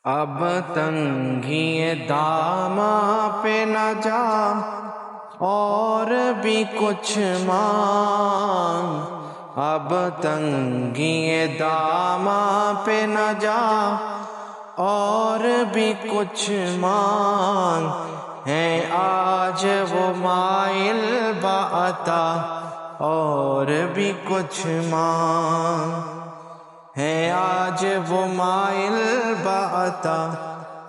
اب تنگی داماں پہ نہ جا اور بھی کچھ مانگ، اب تنگی داماں پہ نہ جا اور بھی کچھ مانگ، ہے آج وہ مائل بعطا اور بھی کچھ مانگ، ہے آج وہ مائل بعطا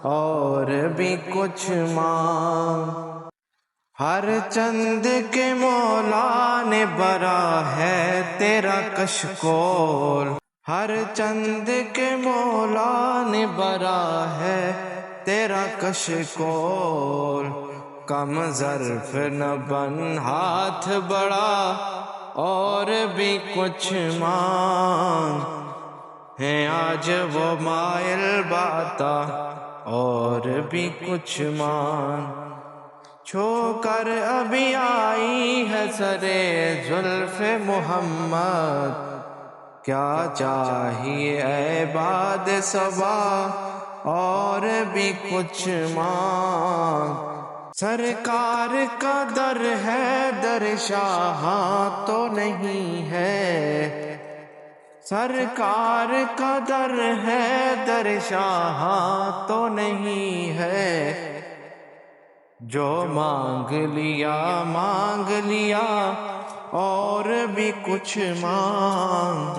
اور بھی کچھ مانگ۔ ہر چند کے مولا نے برا ہے تیرا کشکول، ہر چند کے مولا نے برا ہے تیرا کشکول، کم ظرف نہ بن ہاتھ بڑا اور بھی کچھ مانگ، ہے آج وہ مائل بعطا اور بھی کچھ مانگ۔ چھو کر ابھی آئی ہے سرے زلف محمد، کیا چاہیے اے باد صبا اور بھی کچھ مانگ، سرکار کا در ہے در شاہاں تو نہیں ہے، سرکار کا در ہے در شاہاں تو نہیں ہے، جو مانگ لیا اور بھی کچھ مانگ،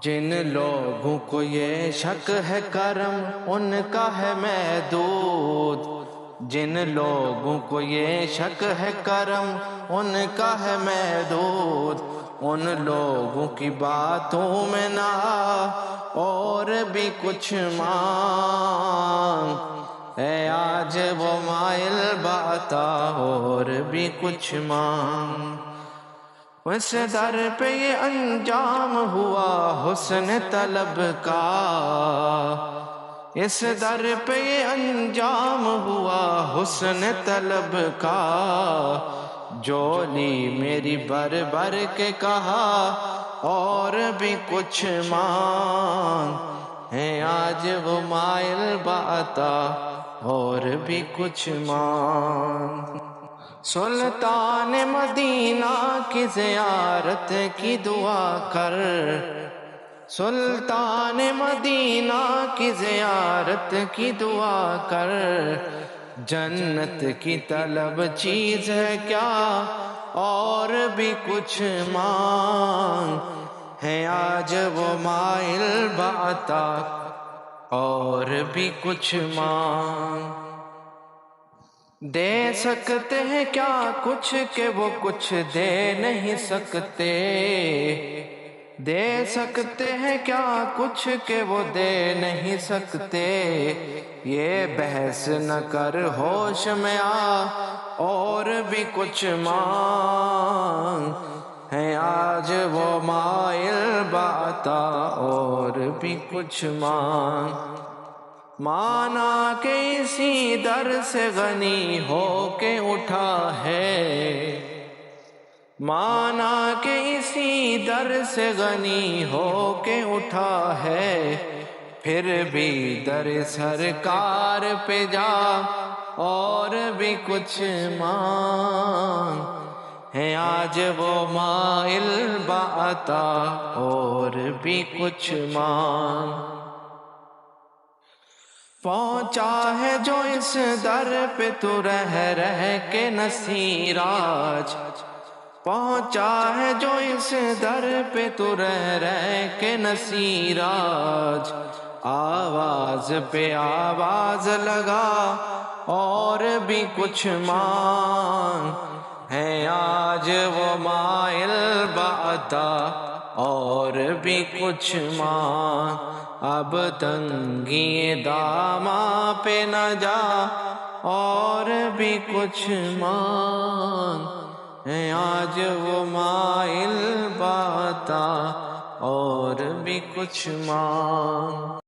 جن لوگوں کو یہ شک ہے کرم ان کا ہے محدود، جن لوگوں کو یہ شک ہے کرم ان کا ہے محدود، ان لوگوں کی باتوں میں نہ اور بھی کچھ مانگ، اے آج وہ مائل بعطا اور بھی کچھ مانگ۔ اس در پہ یہ انجام ہوا حسن طلب کا، اس در پہ یہ انجام ہوا حسن طلب کا، جو لی میری بر بر کے کہا اور بھی کچھ مانگ، ہے آج وہ مائل بعطا اور بھی کچھ مانگ۔ سلطان مدینہ کی زیارت کی دعا کر، سلطان مدینہ کی زیارت کی دعا کر، جنت کی طلب چیز ہے کیا اور بھی کچھ مانگ، ہے آج وہ مائل بعطا اور بھی کچھ مانگ۔ دے سکتے ہیں کیا کچھ کہ وہ کچھ دے نہیں سکتے، دے سکتے ہیں کیا کچھ کہ وہ دے نہیں سکتے، یہ بحث نہ کر ہوش میں آ اور بھی کچھ مانگ، ہے آج وہ مائل بعطا اور بھی کچھ مانگ۔ مانا کہ اسی در سے غنی ہو کے اٹھا ہے، مانا کہ اسی در سے غنی ہو کے اٹھا ہے، پھر بھی در سرکار پہ جا اور بھی کچھ مانگ، ہے آج وہ مائل بعطا اور بھی کچھ مانگ۔ پہنچا ہے جو اس در پہ تو رہ رہ کے نصیراج، پہنچا ہے جو اس در پہ تو رہ رہ کے نصیراج، آواز پہ آواز لگا اور بھی کچھ مانگ، ہے آج وہ مائل بعطا اور بھی کچھ مانگ، اب تنگی داماں پہ نہ جا اور بھی کچھ مانگ، ہے آج وہ مائل بعطا اور بھی کچھ مانگ۔